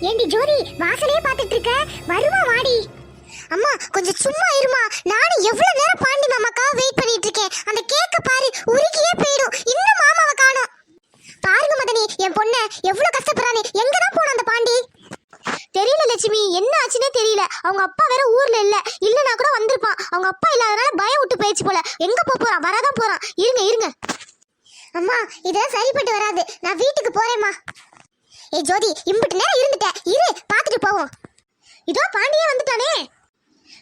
ஏண்டி ஜோதி வாசலே பாத்துட்டு இருக்க, வருமா வாடி. அம்மா கொஞ்சம் சும்மா இருமா, நானும் எவ்வளவு நேரம் பாண்டி மாமாக்கா வெயிட் பண்ணிட்டு இருக்கேன். அந்த கேக்க பாரு, உருகியே போயிடும். இன்னும் மாமாவை காணோம். பாருங்க மதனி, என் பொண்ணு எவ்வளவு கஷ்டப்படுறானே. எங்கதான் போன அந்த பாண்டி? தெரியல லட்சுமி, என்ன ஆச்சுன்னே தெரியல. அவங்க அப்பா வேற ஊர்ல இல்லனா கூட வந்திருப்பான். அவங்க அப்பா இல்லாதனால பயம் விட்டு போயிடுச்சு போல. எங்க போறான்? வரதான் போறான். இருங்க இருங்க அம்மா, இதெல்லாம் சரிப்பட்டு வராது. நான் வீட்டுக்கு போறேம்மா. ஏய் ஜோதி, இம்புட்டு நேரம் இருந்துட்ட, இரு பாத்துட்டு போவோம். இதோ பாண்டியே வந்துட்டானே.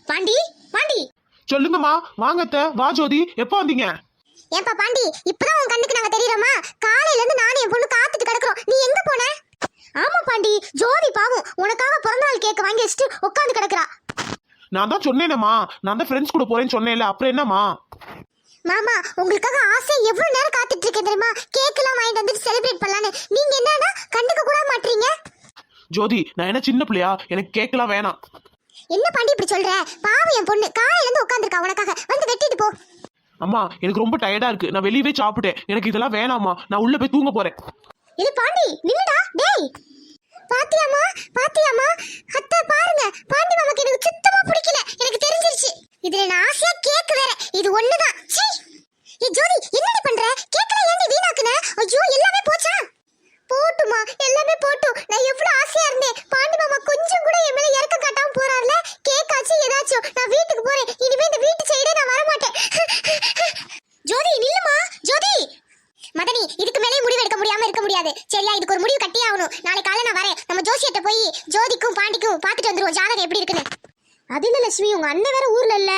பாண்டி பாண்டி. சொல்லுங்கம்மா. வாங்க அத்தை. வா ஜோதி, எப்போ வந்தீங்க? ஏன்பா பாண்டி, இப்பதான் உன் கண்ணுக்கு நாங்க தெரியறோமா? காலையில இருந்து நானும் என் பொண்ணு காத்துட்டு கிடக்குறோம். நீ எங்க போன? ஆமா பாண்டி, ஜோதி பாவம் உனக்காக பிறந்தநாள் கேக்க வாங்கி வச்சுட்டு உட்காந்து கிடக்குறா. நான் தான் சொன்னேனேம்மா, நான் தான் ஃப்ரெண்ட்ஸ் கூட போறேன்னு சொன்னேன்ல, அப்புறம் என்னம்மா? மாமா, உங்களுக்காக ஆசை எவ்வளவு நேரம் காத்துட்டு இருக்கேன் தெரியுமா? கேக் எல்லாம் வாங்கிட்டு வந்துட்டு செலிப்ரேட் பண்ணலான்னு. நீங்க என்னன்னா கண்டுக்க கூட மாட்டீங்க. ஜோதி, நான் என்ன சின்ன பிள்ளையா? எனக்கு கேக்கலாம் வேணாம். என்ன பாண்டி இப்படி சொல்ற? பாவம் என் பொண்ணு காலையில இருந்து உட்கார்ந்திருக்கா, உனக்காக வந்து வெட்டிட்டு போ. அம்மா, எனக்கு ரொம்ப டயர்டா இருக்கு. நான் வெளியவே சாப்பிட்டேன். எனக்கு இதெல்லாம் வேணாம்மா. நான் உள்ள போய் தூங்க போறேன். இது பாண்டி நில்லுடா. டேய், பாத்தியாமா பாத்தியாமா? அத்தை பாருங்க, பாண்டி மாமாக்கு எனக்கு சுத்தமா பிடிக்கல. எனக்கு தெரிஞ்சிருச்சு. இதுல நான் ஆசையா கேக் வேற. இது ஒண்ணுதான். சீ. ஏ ஜோதி, என்னடி பண்ற? கேக்கல ஏண்டி வீணாக்குன? ஐயோ, எல்லாமே போச்சா? போட்டுமா, எல்லாமே போட்டு. நான் எவ்வளவு ஆசையா இருந்தேன். பாண்டி மாமா கொஞ்சம் கூட என் மேல இறக்க காட்டாம போறாருல. கேக் ஆச்சு ஏதாச்சும். நான் வீட்டுக்கு போறேன். இனிமே இந்த வீட்டு சைடே நான் வர மாட்டேன். ஜோதி நில்லுமா. ஜோதி. மதனி, இதுக்கு மேலே முடிவு எடுக்க முடியாம இருக்க முடியாது. சரியா, இதுக்கு ஒரு முடிவு கட்டியே ஆகணும். நாளைக்கு காலையில நான் வரேன். நம்ம ஜோசியத்தை போய் ஜோதிக்கும் பாண்டிக்கும் பாத்துட்டு வந்துருவோம் ஜாதகம் எப்படி இருக்குன்னு. அது இல்ல லட்சுமி, உங்க அண்ணன் வேற ஊர்ல இல்ல.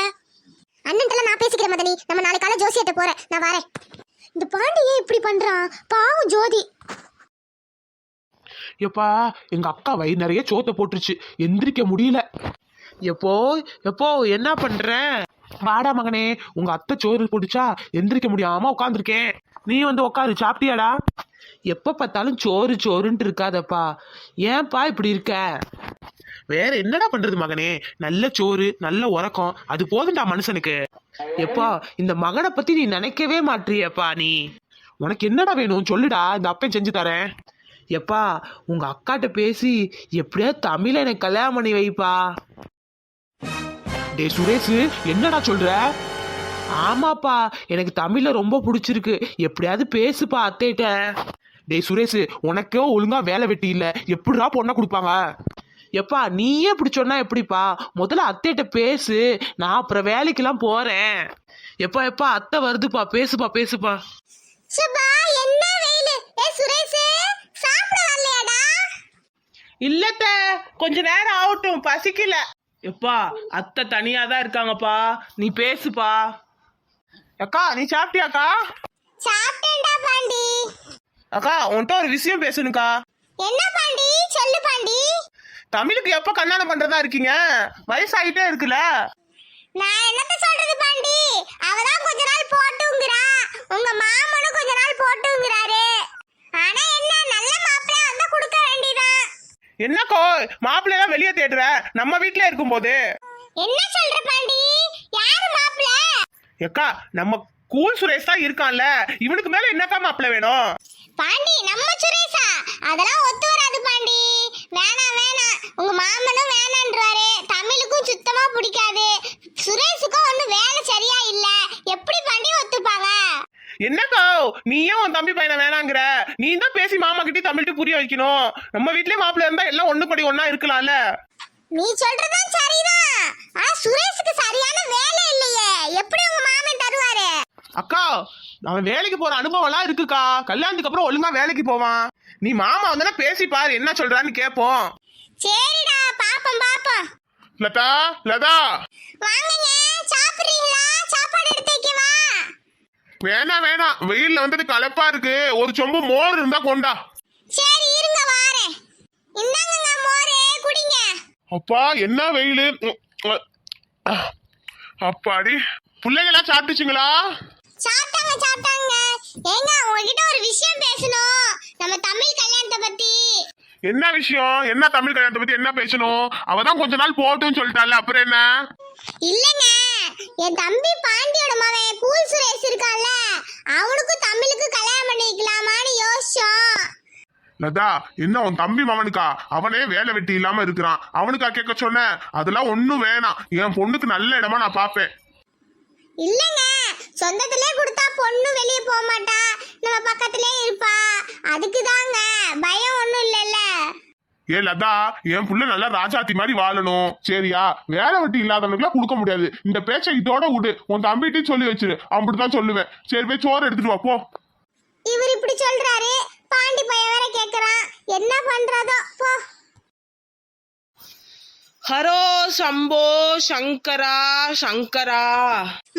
அண்ணன்ட்டெல்லாம் நான் பேசிக்கிறேன் மதனி. நம்ம நாளைக்கு காலையில ஜோசியத்தை போறேன். நான் வரேன். இந்த பாண்டி ஏன் இப்படி பண்றான்? பாவம் ஜோதி. எப்பா, எங்க அக்கா வயிறு நிறைய சோத்தை போட்டுருச்சு. எந்திரிக்க முடியல. எப்போ எப்போ என்ன பண்ற? வாடா மகனே, உங்க அத்தை சோறு போட்டுச்சா? எந்திரிக்க முடியாம உட்காந்துருக்கேன். நீ வந்து உட்காரு. சாப்பிட்டியாடா? எப்ப பார்த்தாலும் சோறு சோறுன்ட்டு இருக்காதப்பா. ஏன்பா இப்படி இருக்க? வேற என்னடா பண்றது மகனே? நல்ல சோறு, நல்ல உறக்கம், அது போதும்டா மனுஷனுக்கு. எப்பா, இந்த மகனை பத்தி நீ நினைக்கவே மாட்டியப்பா. நீ உனக்கு என்னடா வேணும் சொல்லுடா, இந்த அப்பன் செஞ்சு தரேன். எப்பா, உங்க அக்காட்ட பேசி எப்படியாவது தமிழ எனக்கு கல்யாணம் பண்ணி வைப்பா. டே சுரேஷ், என்னடா சொல்ற? ஆமாப்பா, எனக்கு தமிழ்ல ரொம்ப பிடிச்சிருக்கு. எப்படியாவது பேசுப்பா அத்தைட்ட. டே சுரேஷ், உனக்கே ஒழுங்கா வேலை வெட்டி இல்ல, எப்படிடா பொண்ணை கொடுப்பாங்க? எப்பா, நீயே இப்படி சொன்னா எப்படிப்பா? முதல்ல அத்தைட்ட பேசு, நான் அப்புறம் வேலைக்கெல்லாம் போறேன். எப்பா எப்பா, அத்தை வருதுப்பா, பேசுப்பா பேசுப்பா. சுபா, என்ன வெயிலு? ஏ சுரேஷ், சாப்பிட வரலையாடா? இல்லத்த, கொஞ்ச நேரம் ஆகட்டும், பசிக்கல. எப்பா, அத்தை தனியா தான் இருக்காங்கப்பா, நீ பேசுப்பா. அக்கா, நீ சாப்பிட்டியாக்கா? சாப்பிட்டேன்டா பாண்டி. அக்கா, உன்கிட்ட ஒரு விஷயம் பேசணுக்கா. என்ன பாண்டி? சொல்லு பாண்டி. தமிழுக்கு எப்ப கல்யாணம் பண்றதா இருக்கீங்க? வயசாயிட்டே இருக்குல்ல. நான் என்னத்த சொல்றது பாண்டி? அவதான் கொஞ்ச நாள் போட்டுங்கறா. உங்க மாமனும் கொஞ்ச நாள் போட்டுங்கறாரு. ஆனா என்ன, நல்ல மாப்பிள்ளை வந்தா கொடுக்க வேண்டியதான். என்னக்கோ மாப்பிள்ளையா வெளியே தேடுற, நம்ம வீட்ல இருக்கும் போது? என்ன சொல்ற பாண்டி? யாரு மாப்பிள்ளை? ஏக்கா, நம்ம கூல் சுரேஷ் தான் இருக்கான்ல, இவனுக்கு மேல என்னக்கா மாப்பிள்ளை வேணும்? பாண்டி, நம்ம சுரேஷா? அதெல்லாம் ஒத்து வராது பாண்டி. வேணாம் வேணாம். உங்க மாமனும் வேணான்றாரு. தமிழுக்கும் சுத்தமா பிடிக்காது. சுரேஷுக்கும் ஒன்னும் வேலை சரியா இல்ல. எப்படி பாண்டி ஒத்துப்பாங்க? என்னக்கா, நீ ஏன் உன் தம்பி பையனை வேணாங்கிற? நீ தான் பேசி மாமா கிட்டே தமிழ்ட்டு புரிய வைக்கணும். நம்ம வீட்லயே மாப்பிள்ளை இருந்தா எல்லாம் ஒண்ணு படி ஒன்னா இருக்கலாம்ல. நீ சொல்றதும் சரிதான். ஆனா சுரேஷுக்கு சரியான வேலை இல்லையே. எப்படி உங்க மாமன் தருவாரு? அக்கா, அவன் வேலைக்கு போற அனுபவம் எல்லாம் இருக்குக்கா. கல்யாணத்துக்கு அப்புறம் ஒழுங்கா வேலைக்கு போவான். நீ மாமா வந்தா பேசி பாரு, என்ன சொல்றான்னு கேப்போம். சரிடா, பாப்போம் பாப்போம். லதா, லதா, வாங்குங்க. சாப்பிடுறீங்களா? சாப்பாடு எடுத்து வைக்கவா? வேணாம் வேணாம், வெயில்ல வந்தது கலப்பா இருக்கு. ஒரு சொம்பு மோர் இருந்தா கொண்டா. சரி இருங்க, வாரேன். இந்தாங்க மோரே, குடிங்க. அப்பா, என்ன வெயிலு. அப்பாடி. பிள்ளைங்க எல்லாம் சாப்பிட்டுச்சுங்களா? சாப்பிட்டாங்க சாப்பிட்டாங்க. ஏங்க, உங்ககிட்ட ஒரு விஷயம் பேசணும். நம்ம தமிழ் கல்யாணத்தை பத்தி. என்ன விஷயம்? என்ன தமிழ் கல்யாணத்தை பத்தி என்ன பேசணும்? அவதான் கொஞ்ச நாள் போட்டுன்னு சொல்லிட்டால, அப்புறம் என்ன? இல்லங்க, என் தம்பி பாண்டியோட மகன் கூல் சுரேஷ் இருக்கான்ல, அவனுக்கும் தமிழுக்கு கல்யாணம் பண்ணி வைக்கலாமான்னு யோசிச்சோம். லதா என்ன உன் தம்பி மவனுக்கா? அவனே வேலை வெட்டி இல்லாம இருக்கிறான், அவனுக்கா கேட்க சொன்ன? அதெல்லாம் ஒண்ணும் வேணாம், என் பொண்ணுக்கு நல்ல இடமா நான் பாப்பேன். இல்லங்க, சொந்தத்திலே கொடுத்தா பொண்ணு வெளியே போக மாட்டா, நம்ம பக்கத்திலே இருப்பா. அதுக்கு தாங்க, பயம் ஒண்ணும் இல்லைல்ல. ஏ லதா, என் புள்ள நல்லா ராஜாத்தி மாதிரி வாழணும், சரியா? வேலை வெட்டி இல்லாதவனுக்குலாம் கொடுக்க முடியாது. இந்த பேச்சை இதோட விடு, உன் தம்பிகிட்டையும் சொல்லி வச்சிரு, அப்படிதான் சொல்லுவேன். சரி போய் சோறு எடுத்துட்டு வா போ. இவர் இப்படி சொல்றாரு, பாண்டி பையன் வேற கேக்குறான், என்ன பண்றதோ போ. ஹரோ சம்போ சங்கரா சங்கரா.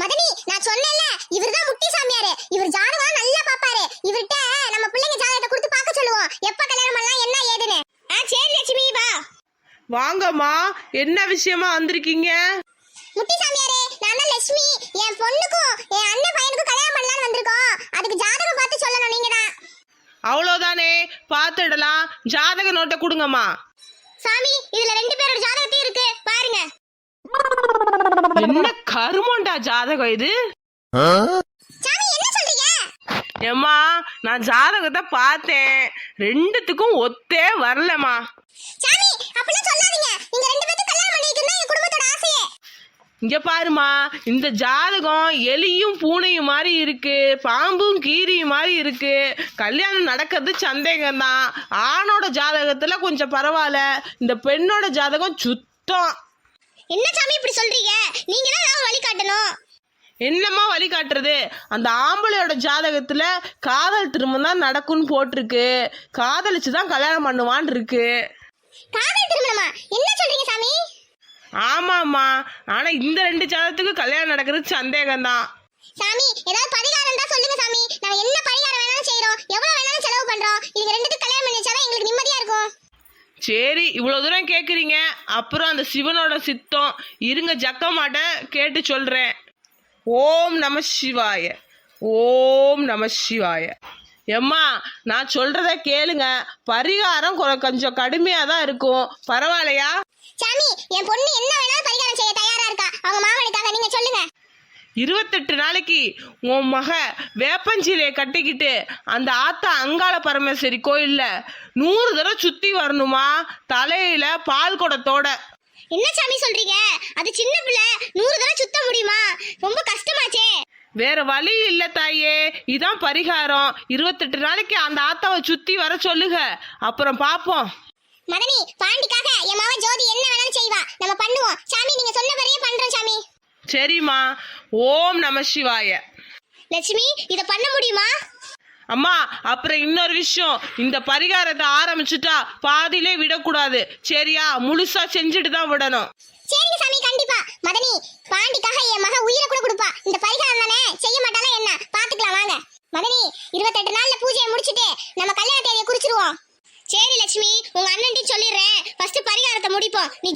மதனி, நான் சொன்னேன்ல, இவர்தான் முட்டி சாமியாரு. இவர் ஜாதகம் நல்லா பாப்பாரு. இவர்கிட்ட நம்ம பிள்ளைங்க ஜாதகத்தை கொடுத்து பார்க்க சொல்லுவோம், எப்ப கல்யாணம் பண்ணலாம் என்ன ஏதுன்னு. சரி லட்சுமி, வா. வாங்கம்மா, என்ன விஷயமா வந்திருக்கீங்க? முட்டி சாமியாரே, நான் தான் லட்சுமி. என் பொண்ணுக்கும் என் அண்ணன் பையனுக்கும் கல்யாணம் பண்ணலாம்னு வந்திருக்கோம். அதுக்கு ஜாதகம் பார்த்து சொல்லணும் நீங்க தான். அவ்வளோதானே, பார்த்துடலாம். ஜாதக நோட்டை கொடுங்கம்மா. சாமி, இதுல 2 பேரோட ஜாதகத்தையும் இருக்கு, பாருங்க. என்ன கருமண்டா ஜாதகம் இது? சாமி, என்ன சொல்றீங்க? ஏம்மா, நான் ஜாதகத்தை பார்த்தேன், 2த்துக்கும் ஒத்தே வரலம்மா. சாமி, அப்படிலாம் சொல்லாதீங்க. நீங்க 2 பேரும் கல்யாணம் பண்ணிக்கணும் என் குடும்பத்தோட ஆசையே. இங்க பாருமா, இந்த ஜாதகம் எலியும் பூனையும் மாதிரி இருக்கு, பாம்பும் கீரியும் மாதிரி இருக்கு. கல்யாணம் நடக்கிறது சந்தேகம்தான். ஆணோட ஜாதகத்துல கொஞ்சம் பரவாயில்ல, இந்த பெண்ணோட ஜாதகம் சுத்தம். என்ன சாமி இப்படி சொல்றீங்க? நீங்க தான் ஏதாவது வழி காட்டணும். என்னம்மா வழி காட்டுறது? அந்த ஆம்பளையோட ஜாதகத்துல காதல் திருமணம் தான் நடக்கும்னு போட்டிருக்கு, காதலிச்சு தான் கல்யாணம் பண்ணுவான் இருக்கு. காதல் திருமணமா? என்ன சொல்றீங்க சாமி? ஆமாம்மா, ஆனா இந்த 2 ஜாதகத்துக்கு கல்யாணம் நடக்கிறது சந்தேகம்தான். சாமி, ஏதாவது பரிகாரம் தான் சொல்லுங்க சாமி. நாங்க என்ன பரிகாரம் வேணாலும் செய்றோம், எவ்வளவு வேணாலும் செலவு பண்றோம். இதுங்க 2த்துக்கு கல்யாணம் பண்ணி வச்சாதான் எங்களுக்கு நிம்மதியா இருக்கும். சரி, இவ்வளவு தூரம் கேக்குறீங்க, அப்புறம் அந்த சிவனோட சித்தம் இருங்க, ஜக்கமாட்ட கேட்டு சொல்றேன். ஓம் நம சிவாய, ஓம் நம சிவாய. எம்மா, நான் சொல்றத கேளுங்க, பரிகாரம் கொஞ்சம் கடுமையா தான் இருக்கும், பரவாயில்லையா? சாமி, என் பொண்ணு என்ன வேணாலும் பரிகாரம் செய்ய தயாரா இருக்கா. அவங்க மாமனுக்காக நீங்க சொல்லுங்க. 28 நாளைக்கு உன் மக வேப்பஞ்சிலையை கட்டிக்கிட்டு அந்த ஆத்தா அங்காள பரமேஸ்வரி கோயில்ல 100 தடவை சுத்தி வரணுமா, தலையில பால் குடத்தோட. என்ன சாமி சொல்றீங்க? அது சின்ன பிள்ளை, 100 தடவை சுத்த முடியுமா? ரொம்ப கஷ்டமாச்சே. வேற வழி இல்ல தாயே, இதான் பரிகாரம். 28 நாளைக்கு அந்த ஆத்தாவை சுத்தி வர சொல்லுங்க, அப்புறம் பாப்போம். மதனி, பாண்டிக்காக என் மாவ ஜோதி என்ன வேணாலும் செய்வா, நம்ம பண்ணுவோம். சாமி, நீங்க சொன்ன மாதிரியே பண்றோம் சாமி. சரிம்மா, ஓம் நம சிவாய. லட்சுமி, இத பண்ண முடியுமா? அம்மா, அப்புறம் இன்னொரு விஷயம், இந்த பரிகாரத்தை ஆரம்பிச்சுட்டா பாதியிலே விடக்கூடாது, சரியா? முழுசா செஞ்சுட்டு தான் விடணும். சரிங்க சாமி, கண்டிப்பா. மதனி, பாண்டிக்காக என் மக உயிரை கூட கொடுப்பா. இந்த பரிகாரம் தானே, செய்ய மாட்டாளா என்ன? பாத்துக்கலாம் வாங்க. மதனி, 28 நாள்ல பூஜையை முடிச்சிட்டு நம்ம கல்யாண தேதியை குறிச்சிருவோம். சரி லட்சுமி, உங்க அண்ணன்ட்டி சொல்லிடுறேன், ஃபர்ஸ்ட் பரிகாரத்தை முடிப்போம். நீ